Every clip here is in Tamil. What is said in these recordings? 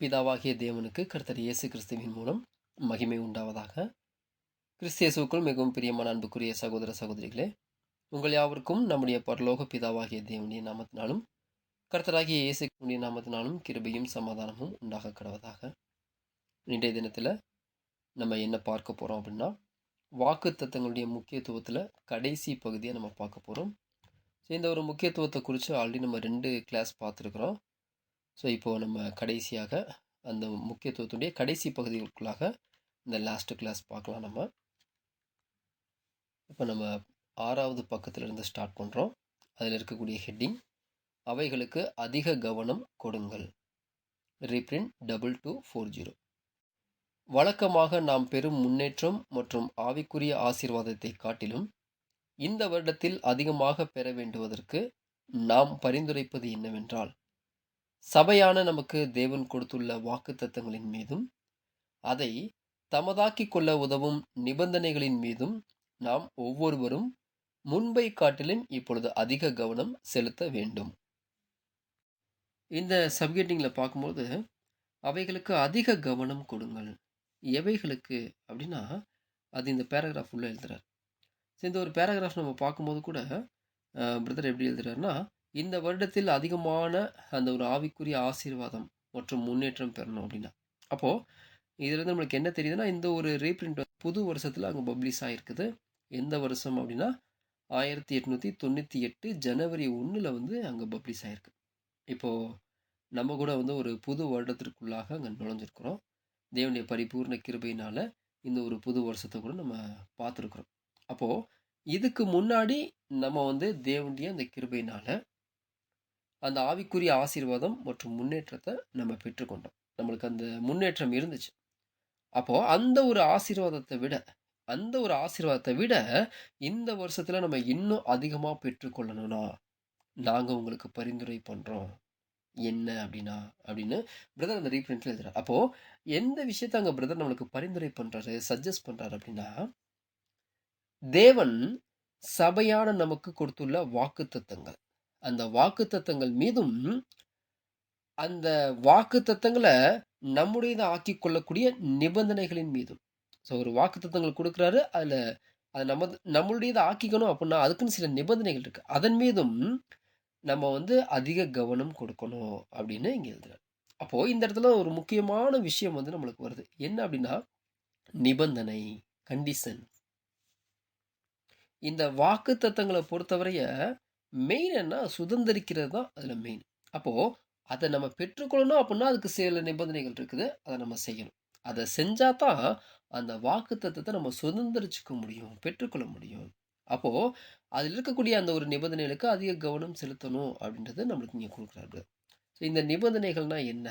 பிதாவாகிய தேவனுக்கு கர்த்தர் இயேசு கிறிஸ்துவின் மூலம் மகிமை உண்டாவதாக. கிறிஸ்து இயேசுவுக்குள் மிகவும் பிரியமான அன்புக்குரிய சகோதர சகோதரிகளே, உங்கள் யாவருக்கும் நம்முடைய பரலோக பிதாவாகிய தேவனுடைய நாமத்தினாலும் கர்த்தராகிய இயேசுடைய நாமத்தினாலும் கிருபையும் சமாதானமும் உண்டாக கடவதாக. இன்றைய தினத்தில் நம்ம என்ன பார்க்க போகிறோம் அப்படின்னா, வாக்கு தத்தங்களுடைய முக்கியத்துவத்தில் கடைசி பகுதியை நம்ம பார்க்க போகிறோம். ஸோ இந்த ஒரு முக்கியத்துவத்தை குறித்து ஆல்ரெடி நம்ம 2 கிளாஸ் பார்த்துருக்குறோம். ஸோ இப்போது நம்ம கடைசியாக அந்த முக்கியத்துவத்துடைய கடைசி பகுதிகளுக்குள்ளாக இந்த லாஸ்ட் கிளாஸ் பார்க்கலாம். இப்போ நம்ம 6வது பக்கத்திலிருந்து ஸ்டார்ட் பண்ணுறோம். அதில் இருக்கக்கூடிய ஹெட்டிங், அவைகளுக்கு அதிக கவனம் கொடுங்கள். ரீப்ரிண்ட் 2240. வழக்கமாக நாம் பெறும் முன்னேற்றம் மற்றும் ஆவிக்குரிய ஆசீர்வாதத்தை காட்டிலும் இந்த வருடத்தில் அதிகமாக பெற வேண்டுவதற்கு நாம் பரிந்துரைப்பது என்னவென்றால், சபையான நமக்கு தேவன் கொடுத்துள்ள வாக்குத்தத்தங்களின் மீதும் அதை தமதாக்கிக் கொள்ள உதவும் நிபந்தனைகளின் மீதும் நாம் ஒவ்வொருவரும் முன்பை காட்டிலும் இப்பொழுது அதிக கவனம் செலுத்த வேண்டும். இந்த சப்ஹெட்டிங்கில் பார்க்கும்போது, அவைகளுக்கு அதிக கவனம் கொடுங்கள். எவைகளுக்கு அப்படின்னா, அது இந்த பேராகிராஃப் உள்ள எழுதுறார். இந்த ஒரு பேராகிராஃப் நம்ம பார்க்கும்போது கூட பிரதர் எப்படி எழுதுறாருன்னா, இந்த வருடத்தில் அதிகமான அந்த ஒரு ஆவிக்குரிய ஆசீர்வாதம் மற்றும் முன்னேற்றம் பெறணும் அப்படின்னா, அப்போது இதுலேருந்து நம்மளுக்கு என்ன தெரியுதுன்னா, இந்த ஒரு ரீப்ரிண்ட் புது வருஷத்தில் அங்கே பப்ளிஷ் ஆகிருக்குது. எந்த வருஷம் அப்படின்னா 1898 ஜனவரி 1 வந்து அங்கே பப்ளிஷ் ஆகிருக்கு. இப்போது நம்ம கூட வந்து ஒரு புது வருடத்திற்குள்ளாக அங்கே நுழைஞ்சிருக்கிறோம். தேவனுடைய பரிபூர்ண கிருபையினால் இந்த ஒரு புது வருஷத்தை கூட நம்ம பார்த்துருக்குறோம். அப்போது இதுக்கு முன்னாடி நம்ம வந்து தேவனுடைய அந்த கிருபையினால் அந்த ஆவிக்குரிய ஆசீர்வாதம் மற்றும் முன்னேற்றத்தை நம்ம பெற்றுக்கொண்டோம். நம்மளுக்கு அந்த முன்னேற்றம் இருந்துச்சு. அப்போது அந்த ஒரு ஆசீர்வாதத்தை விட இந்த வருஷத்தில் நம்ம இன்னும் அதிகமாக பெற்றுக்கொள்ளணும்னா நாங்கள் உங்களுக்கு பரிந்துரை பண்ணுறோம். என்ன அப்படின்னு பிரதர் அந்த ரீப்ரிண்ட்ல எழுதுறாரு. அப்போது எந்த விஷயத்தை அங்கே பிரதர் நம்மளுக்கு பரிந்துரை பண்ணுறாரு, சஜஸ்ட் பண்ணுறாரு அப்படின்னா, தேவன் சபையான நமக்கு கொடுத்துள்ள வாக்குத்தத்தங்கள், அந்த வாக்குத்தத்தங்கள் மீதும் அந்த வாக்குத்தத்தங்களை நம்முடையதை ஆக்கி கொள்ளக்கூடிய நிபந்தனைகளின் மீதும். ஸோ ஒரு வாக்குத்தத்தங்கள் கொடுக்குறாரு, அதில் அது நம்மளுடையதை ஆக்கிக்கணும் அப்படின்னா அதுக்குன்னு சில நிபந்தனைகள் இருக்குது. அதன் மீதும் நம்ம வந்து அதிக கவனம் கொடுக்கணும் அப்படின்னு இங்கே எழுதுறாரு. அப்போது இந்த இடத்துல ஒரு முக்கியமான விஷயம் வந்து நம்மளுக்கு வருது. என்ன அப்படின்னா, நிபந்தனை, கண்டிஷன். இந்த வாக்கு தத்தங்களை பொறுத்தவரைய மெயின் என்ன, சுதந்திரிக்கிறது தான் அதில் மெயின். அப்போது அதை நம்ம பெற்றுக்கொள்ளணும் அப்படின்னா அதுக்கு சில நிபந்தனைகள் இருக்குது, அதை நம்ம செய்யணும். அதை செஞ்சால் தான் அந்த வாக்கு தத்தத்தை நம்ம சுதந்திரிச்சுக்க முடியும், பெற்றுக்கொள்ள முடியும். அப்போது அதில் இருக்கக்கூடிய அந்த ஒரு நிபந்தனைகளுக்கு அதிக கவனம் செலுத்தணும் அப்படின்றது நம்மளுக்கு இங்கே கொடுக்குறாரு. ஸோ இந்த நிபந்தனைகள்னால் என்ன,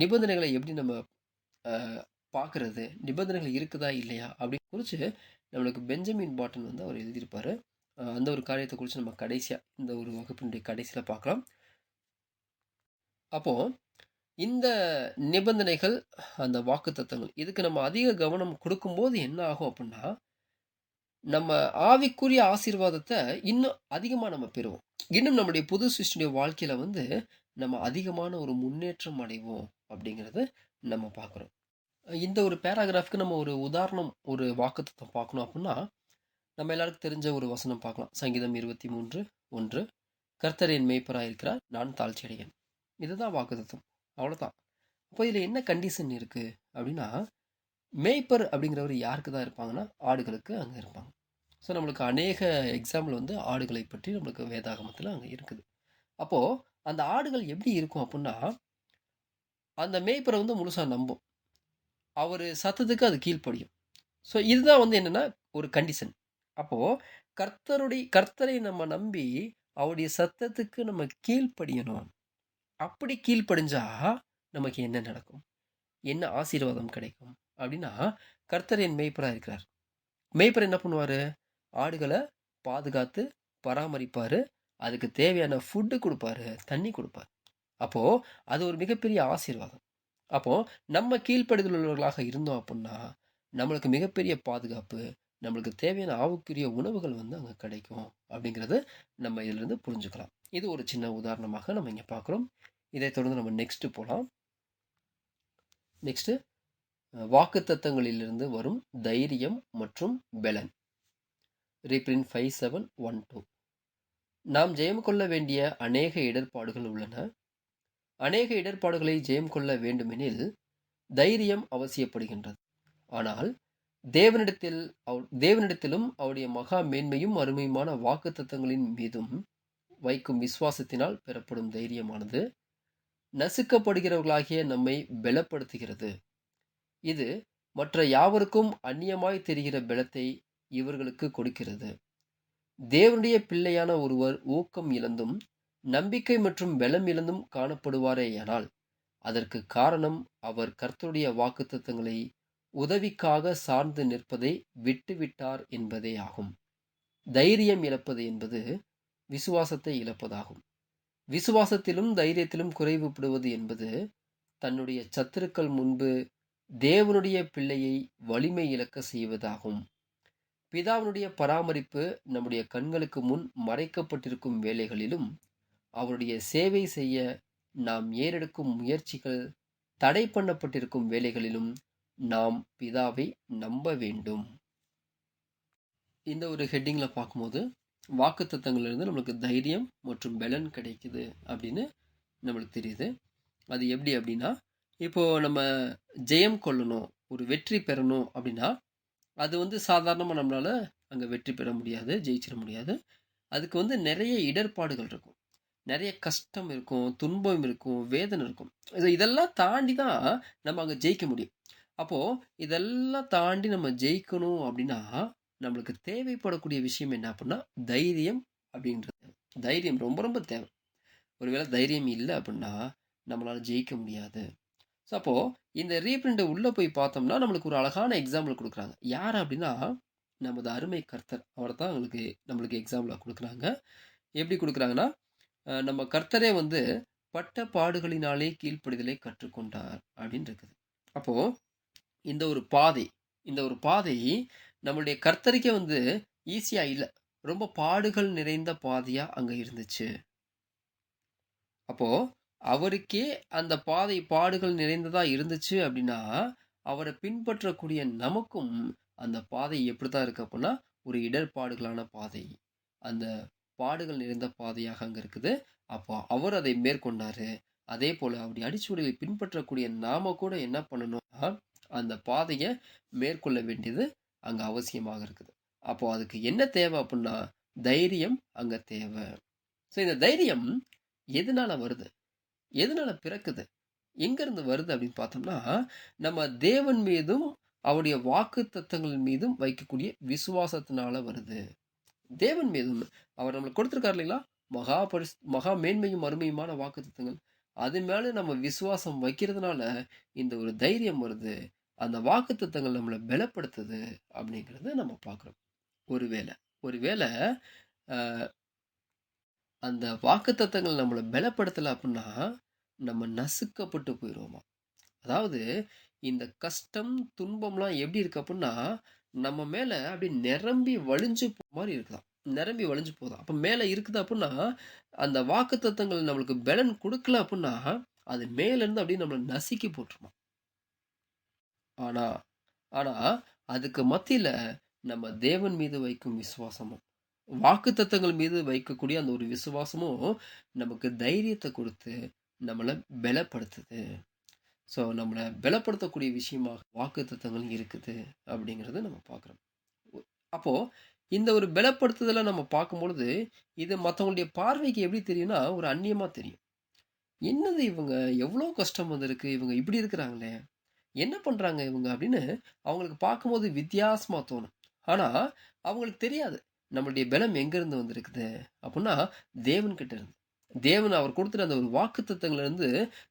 நிபந்தனைகளை எப்படி நம்ம பார்க்குறது, நிபந்தனைகள் இருக்குதா இல்லையா அப்படின்னு குறித்து நம்மளுக்கு பெஞ்சமின் பாட்டன் வந்து அவர் எழுதியிருப்பார். அந்த ஒரு காரியத்தை குறித்து நம்ம கடைசியாக இந்த ஒரு வகுப்பினுடைய கடைசியில் பார்க்கலாம். அப்போது இந்த நிபந்தனைகள், அந்த வாக்குத்தத்தங்கள், இதுக்கு நம்ம அதிக கவனம் கொடுக்கும்போது என்ன ஆகும் அப்படின்னா, நம்ம ஆவிக்குரிய ஆசீர்வாதத்தை இன்னும் அதிகமாக நம்ம பெறுவோம். இன்னும் நம்முடைய புது சிருஷ்டியுடைய வாழ்க்கையில் வந்து நம்ம அதிகமான ஒரு முன்னேற்றம் அடைவோம் அப்படிங்கிறத நம்ம பார்க்குறோம். இந்த ஒரு பேராகிராஃப்க்கு நம்ம ஒரு உதாரணம், ஒரு வாக்குத்தத்தம் பார்க்கணும் அப்படின்னா, நம்ம எல்லாருக்கும் தெரிஞ்ச ஒரு வசனம் பார்க்கலாம். சங்கீதம் 23:1, கர்த்தர் என் மேய்ப்பராக இருக்கிறார், நான் தாழ்ச்சி அடையேன். இதுதான் வாக்குத்தத்தம், அவ்வளோதான். அப்போ இதில் என்ன கண்டிஷன் இருக்குது அப்படின்னா, மேய்ப்பர் அப்படிங்கிறவர் யாருக்கு தான் இருப்பாங்கன்னா, ஆடுகளுக்கு அங்கே இருப்பாங்க. ஸோ நம்மளுக்கு அநேக எக்ஸாம்பிள் வந்து ஆடுகளை பற்றி நம்மளுக்கு வேதாகமத்தில் அங்கே இருக்குது. அப்போது அந்த ஆடுகள் எப்படி இருக்கும் அப்படின்னா, அந்த மேய்ப்பரை வந்து முழுசாக நம்பும், அவர் சத்தத்துக்கு அது கீழ்ப்படியும். ஸோ இதுதான் வந்து என்னென்னா ஒரு கண்டிஷன். அப்போது கர்த்தரை நம்ம நம்பி அவருடைய சத்தத்துக்கு நம்ம கீழ்ப்படியணும். அப்படி கீழ்ப்படிஞ்சா நமக்கு என்ன நடக்கும், என்ன ஆசீர்வாதம் கிடைக்கும் அப்படின்னா, கர்த்தர் என் மேய்ப்பராக இருக்கிறார். மேய்ப்பர் என்ன பண்ணுவார், ஆடுகளை பாதுகாத்து பராமரிப்பார், அதுக்கு தேவையான ஃபுட்டு கொடுப்பாரு, தண்ணி கொடுப்பார். அப்போது அது ஒரு மிகப்பெரிய ஆசீர்வாதம். அப்போது நம்ம கீழ்ப்படுதல் உள்ளவர்களாக இருந்தோம் அப்படின்னா நம்மளுக்கு மிகப்பெரிய பாதுகாப்பு, நம்மளுக்கு தேவையான ஆவுக்குரிய உணவுகள் வந்து அங்கே கிடைக்கும் அப்படிங்கிறது நம்ம இதிலிருந்து புரிஞ்சுக்கலாம். இது ஒரு சின்ன உதாரணமாக நம்ம இங்கே பார்க்குறோம். இதை தொடர்ந்து நம்ம நெக்ஸ்ட்டு போகலாம். நெக்ஸ்ட்டு வாக்குத்தத்தங்களிலிருந்து வரும் தைரியம் மற்றும் பெலன். ரீப்ரிண்ட் 5712. நாம் ஜெயம் கொள்ள வேண்டிய அநேக இடர்பாடுகள் உள்ளன. அநேக இடர்பாடுகளை ஜெயம் கொள்ள வேண்டுமெனில் தைரியம் அவசியப்படுகின்றது. ஆனால் தேவனிடத்திலும் அவருடைய மகா மேன்மையும் அருமையுமான வாக்குத்தத்தங்களின் மீதும் வைக்கும் விசுவாசத்தினால் பெறப்படும் தைரியமானது நசுக்கப்படுகிறவர்களாகிய நம்மை பலப்படுத்துகிறது. இது மற்ற யாவருக்கும் அந்நியமாய் தெரிகிற பலத்தை இவர்களுக்கு கொடுக்கிறது. தேவனுடைய பிள்ளையான ஒருவர் ஊக்கம் இழந்தும் நம்பிக்கை மற்றும் பலம் இழந்தும் காணப்படுவாரேயானால் அதற்கு காரணம் அவர் கர்த்தருடைய வாக்குத்தத்தங்களை உதவிக்காக சார்ந்து நிற்பதை விட்டுவிட்டார் என்பதே ஆகும். தைரியம் இழப்பது என்பது விசுவாசத்தை இழப்பதாகும். விசுவாசத்திலும் தைரியத்திலும் குறைவுபடுவது என்பது தன்னுடைய சத்துருக்கள் முன்பு தேவனுடைய பிள்ளையை வலிமை இழக்க செய்வதாகும். பிதாவினுடைய பராமரிப்பு நம்முடைய கண்களுக்கு முன் மறைக்கப்பட்டிருக்கும் வேளைகளிலும் அவருடைய சேவை செய்ய நாம் ஏறெடுக்கும் முயற்சிகள் தடை பண்ணப்பட்டிருக்கும் வேளைகளிலும் நாம் பிதாவை நம்ப வேண்டும். இந்த ஒரு ஹெட்டிங்ல பார்க்கும்போது வாக்குத்தத்தங்களிலிருந்து நம்மளுக்கு தைரியம் மற்றும் பலன் கிடைக்குது அப்படின்னு நம்மளுக்கு தெரியுது. அது எப்படி அப்படின்னா, இப்போ நம்ம ஜெயம் கொள்ளணும், ஒரு வெற்றி பெறணும் அப்படின்னா அது சாதாரணமாக நம்மளால அங்கே வெற்றி பெற முடியாது, ஜெயிச்சிட முடியாது. அதுக்கு நிறைய இடர்பாடுகள் இருக்கும், நிறைய கஷ்டம் இருக்கும், துன்பம் இருக்கும், வேதனை இருக்கும். இதெல்லாம் தாண்டி தான் நம்ம அங்கே ஜெயிக்க முடியும். அப்போ இதெல்லாம் தாண்டி நம்ம ஜெயிக்கணும் அப்படின்னா நம்மளுக்கு தேவைப்படக்கூடிய விஷயம் என்ன அப்படின்னா தைரியம் அப்படின்றது. தைரியம் ரொம்ப ரொம்ப தேவை. ஒருவேளை தைரியம் இல்லை அப்படின்னா நம்மளால ஜெயிக்க முடியாது. ஸோ அப்போ இந்த ரீப்ரிண்ட் உள்ள போய் பார்த்தோம்னா நம்மளுக்கு ஒரு அழகான எக்ஸாம்பிள் கொடுக்குறாங்க. யார் அப்படின்னா நமது அருமை கர்த்தர். அவரை தான் நம்மளுக்கு எக்ஸாம்பிளாக கொடுக்குறாங்க. எப்படி கொடுக்குறாங்கன்னா, நம்ம கர்த்தரே பட்ட பாடுகளினாலே கீழ்ப்படிதலை கற்றுக்கொண்டார் அப்படின்னு இருக்குது. அப்போ இந்த ஒரு பாதை நம்மளுடைய கர்த்தருக்கே ஈஸியா இல்லை, ரொம்ப பாடுகள் நிறைந்த பாதையா அங்க இருந்துச்சு. அப்போ அவருக்கே அந்த பாதை பாடுகள் நிறைந்ததா இருந்துச்சு அப்படின்னா அவரை பின்பற்றக்கூடிய நமக்கும் அந்த பாதை எப்படித்தான் இருக்கு அப்படின்னா ஒரு இடர்பாடுகளான பாதை, அந்த பாடுகள் நிறைந்த பாதையாக அங்க இருக்குது. அப்போ அவர் அதை மேற்கொண்டாரு. அதே போல அவருடைய அடிச்சுவடுகளை பின்பற்றக்கூடிய நாம கூட என்ன பண்ணணும்னா அந்த பாதையை மேற்கொள்ள வேண்டியது அங்க அவசியமாக இருக்குது. அப்போ அதுக்கு என்ன தேவை அப்படின்னா தைரியம் அங்க தேவை. ஸோ இந்த தைரியம் எதனால வருது, எதனால பிறக்குது, எங்க இருந்து வருது அப்படின்னு பார்த்தோம்னா நம்ம தேவன் மீதும் அவருடைய வாக்கு தத்தங்கள் மீதும் வைக்கக்கூடிய விசுவாசத்தினால வருது. தேவன் மீதும் அவர் நம்மளுக்கு கொடுத்துருக்காரு இல்லைங்களா, மகா மேன்மையும் அருமையுமான வாக்கு தத்தங்கள், அது மேல நம்ம விசுவாசம் வைக்கிறதுனால இந்த ஒரு தைரியம் வருது. அந்த வாக்கு தத்தங்கள் நம்மளை பலப்படுத்துது அப்படிங்கிறத நம்ம பார்க்குறோம். ஒருவேளை அந்த வாக்கு தத்தங்கள் நம்மளை பலப்படுத்தலை அப்படின்னா நம்ம நசுக்கப்பட்டு போயிடுவோமா. அதாவது இந்த கஷ்டம் துன்பம்லாம் எப்படி இருக்கு அப்படின்னா நம்ம மேல அப்படி நிரம்பி வழிஞ்சு மாதிரி இருக்குதாம், நிரம்பி வழிஞ்சு போதும். அப்ப மேல இருக்குது அப்படின்னா அந்த வாக்கு தத்தங்கள் நம்மளுக்கு பலன் கொடுக்கல அப்படின்னா அது மேல இருந்து அப்படியே நம்மளை நசுக்கி போட்டுருமா. ஆனா ஆனா அதுக்கு மத்தியில நம்ம தேவன் மீது வைக்கும் விசுவாசமும் வாக்கு தத்தங்கள் மீது வைக்கக்கூடிய அந்த ஒரு விசுவாசமும் நமக்கு தைரியத்தை கொடுத்து நம்மளை பலப்படுத்துது. ஸோ நம்மளை பலப்படுத்தக்கூடிய விஷயமாக வாக்கு தத்தங்கள் இருக்குது அப்படிங்கிறத நம்ம பார்க்குறோம். அப்போ இந்த ஒரு பலப்படுத்துதலை நம்ம பார்க்கும் பொழுது இது மற்றவங்களுடைய பார்வைக்கு எப்படி தெரியும்னா ஒரு அந்நியமா தெரியும். என்னது இவங்க எவ்வளோ கஷ்டம் வந்திருக்கு, இவங்க இப்படி இருக்கிறாங்களே, என்ன பண்றாங்க இவங்க அப்படின்னு அவங்களுக்கு பார்க்கும்போது வித்தியாசமா தோணும். ஆனா அவங்களுக்கு தெரியாது நம்மளுடைய பலம் எங்க இருந்து வந்திருக்குது அப்படின்னா தேவன் கிட்ட இருந்து. தேவன் அவர் கொடுத்துட்டு அந்த ஒரு வாக்கு தத்தங்கள்ல இருந்து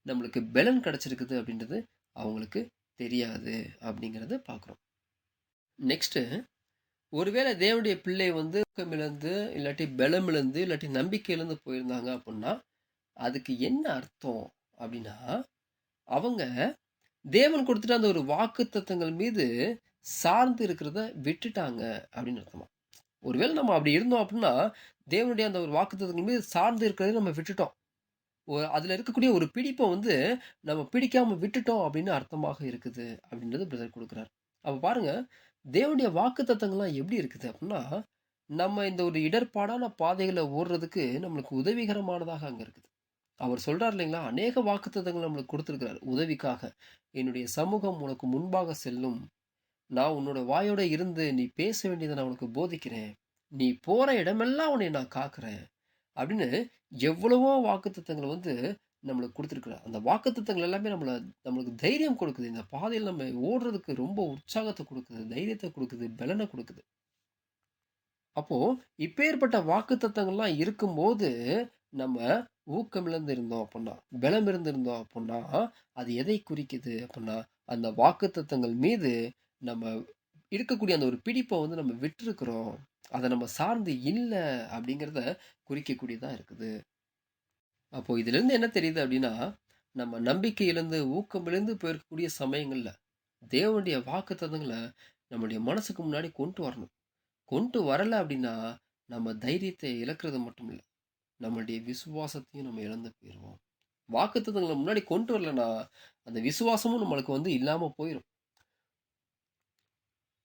நம்மளுக்கு பலன் கிடைச்சிருக்குது அப்படின்றது அவங்களுக்கு தெரியாது அப்படிங்கிறத பார்க்குறோம். நெக்ஸ்ட், ஒருவேளை தேவனுடைய பிள்ளை ஊக்கமிழந்து இல்லாட்டி பலம் இழந்து இல்லாட்டி நம்பிக்கையிலேருந்து போயிருந்தாங்க அப்படின்னா அதுக்கு என்ன அர்த்தம் அப்படின்னா அவங்க தேவன் கொடுத்துட்டு அந்த ஒரு வாக்கு தத்தங்கள் மீது சார்ந்து இருக்கிறத விட்டுட்டாங்க அப்படின்னு அர்த்தமா. ஒருவேளை நம்ம அப்படி இருந்தோம் அப்படின்னா தேவனுடைய அந்த ஒரு வாக்கு தத்தங்கள் மீது சார்ந்து இருக்கிறத நம்ம விட்டுட்டோம். அதுல இருக்கக்கூடிய ஒரு பிடிப்ப வந்து நம்ம பிடிக்காம விட்டுட்டோம் அப்படின்னு அர்த்தமாக இருக்குது அப்படின்றது பிரதர் குடுக்குறார். அப்ப பாருங்க, தேவனுடைய வாக்குத்தத்தங்கள்லாம் எப்படி இருக்குது அப்படின்னா, நம்ம இந்த ஒரு இடர்பாடான பாதைகள்ல ஓடுறதுக்கு நம்மளுக்கு உதவிகரமானதாக அங்க இருக்குது. அவர் சொல்றார் இல்லைங்களா? அநேக வாக்குத்தத்தங்கள் நம்மளுக்கு குடுத்திருக்கிறார் உதவிக்காக. "என்னுடைய சமூகம் உனக்கு முன்பாக செல்லும். நான் உன்னோட வாயோட இருந்து நீ பேச வேண்டியத நான் உனக்கு போதிக்கிறேன். நீ போற இடமெல்லாம் உன்னைய நான் காக்குறேன்." அப்படின்னு எவ்வளவோ வாக்குத்தத்தங்கள வந்து நம்மளுக்கு குடுத்திருக்கிறார். அந்த வாக்குத்தத்தங்கள் எல்லாமே நம்மளுக்கு தைரியம் குடுக்குது. இந்த பாதையில நம்ம ஓடுறதுக்கு ரொம்ப உற்சாகத்த குடுக்குது, தைரியத்த குடுக்குது, பெலன குடுக்குது. அப்போ இப்பேற்பட்ட வாக்குத்தத்தங்கள்லாம் இருக்கும்போது, நம்ம ஊக்கம் இழந்திருந்தோம் அப்புட்ன்னா, பலம் இருந்திருந்தோம் அப்புட்ன்னா, அது எதை குறிக்குது அப்புட்ன்னா, அந்த வாக்குத்தத்தங்கள் மீது நம்ம இருக்கக்கூடிய அந்த ஒரு பிடிப்ப வந்து நம்ம விட்டுருக்கிறோம். அத நம்ம சார்ந்து இல்ல அப்படிங்கிறத குறிக்கக்கூடியதா இருக்குது. அப்போ இதிலிருந்து என்ன தெரியுது அப்படின்னா, நம்ம நம்பிக்கை இழந்து, ஊக்கம் இழந்து போயிருக்கக்கூடிய சமயங்கள்ல, தேவனுடைய வாக்குத்தத்தங்கள நம்முடைய மனசுக்கு முன்னாடி கொண்டு வரணும். கொண்டு வரல அப்படின்னா, நம்ம தைரியத்தை இழக்கிறது மட்டும் இல்ல, நம்மளுடைய விசுவாசத்தையும் நம்ம இழந்து போயிருவோம். வாக்குத்தத்தங்கள முன்னாடி கொண்டு வரலன்னா, அந்த விசுவாசமும் நம்மளுக்கு வந்து இல்லாம போயிரும்.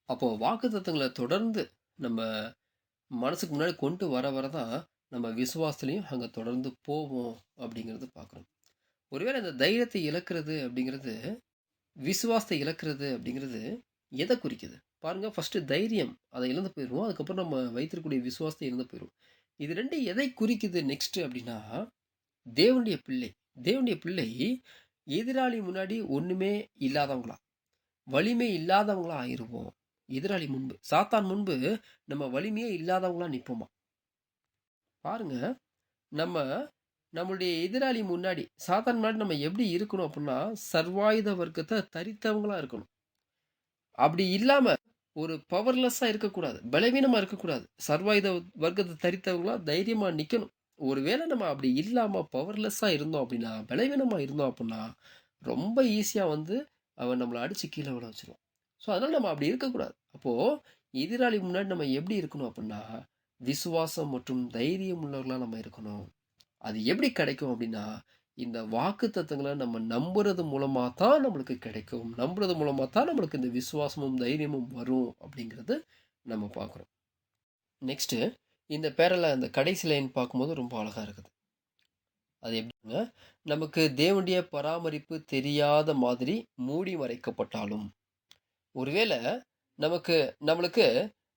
அப்போ வாக்குத்தத்தங்கள தொடர்ந்து நம்ம மனசுக்கு முன்னாடி கொண்டு வர வர தான், நம்ம விசுவாசத்திலயும் அங்க தொடர்ந்து போவோம் அப்படிங்கிறது பார்க்குறோம். ஒருவேளை இந்த தைரியத்தை இழக்கிறது அப்படிங்கிறது, விசுவாசத்தை இழக்கிறது அப்படிங்கிறது எத குறிக்குது? பாருங்க ஃபர்ஸ்ட்டு தைரியம். அத இழந்து போயிருவோம். அதுக்கப்புறம் நம்ம வைத்திருக்கக்கூடிய விசுவாசத்த இழந்து போயிருவோம். இது 2 எதை குறிக்குது நெக்ஸ்ட்டு அப்படின்னா, தேவனுடைய பிள்ளை. தேவனுடைய பிள்ளை எதிராளி முன்னாடி ஒண்ணுமே இல்லாதவங்களா, வலிமை இல்லாதவங்களா ஆயிருவோம். எதிராளி முன்பு. சாத்தான் முன்பு நம்ம வலிமையே இல்லாதவங்களா நிப்போமா. பாருங்க, நம்ம நம்மளுடைய எதிராளி முன்னாடி, சாத்தான் முன்னாடி நம்ம எப்படி இருக்கணும் அப்புட்ன்னா, சர்வாயுத வர்க்கத்த தரித்தவங்களா இருக்கணும். அப்படி இல்லாம ஒரு பவர்லெஸ்ஸா இருக்கக்கூடாது. பலவீனமா இருக்கக்கூடாது. சர்வாயுத வர்க்கத்த தரித்தவங்களா தைரியமா நிக்கணும். ஒருவேள நம்ம அப்படி இல்லாம பவர்லெஸ்ஸா இருந்தோம் அப்படின்னா, பலவீனமா இருந்தோம் அப்புட்ன்னா, ரொம்ப ஈஸியா வந்து அவன் நம்மள அடிச்சு கீழ விழ வச்சுருவான். ஸோ, அதனால நம்ம அப்படி இருக்கக்கூடாது. அப்போ எதிராளி முன்னாடி நம்ம எப்படி இருக்கணும் அப்புட்ன்னா, விசுவாசம் மற்றும் தைரியம் உள்ளவர்களா நம்ம இருக்கணும். அது எப்படி கிடைக்கும் அப்படின்னா, இந்த வாக்குத்தத்தங்கள நம்ம நம்புறது மூலமா தான் நம்மளுக்கு கிடைக்கும். நம்புறது மூலமா தான் நம்மளுக்கு இந்த விசுவாசமும், தைரியமும் வரும் அப்படிங்கிறது நம்ம பார்க்குறோம். நெக்ஸ்ட்டு இந்த பேரால அந்த கடைசி லைன் பார்க்கும்போது ரொம்ப அழகா இருக்குது. அது எப்படின்னா, நமக்கு தேவனுடைய பராமரிப்பு தெரியாத மாதிரி மூடி மறைக்கப்பட்டாலும், ஒருவேள நமக்கு நம்மளுக்கு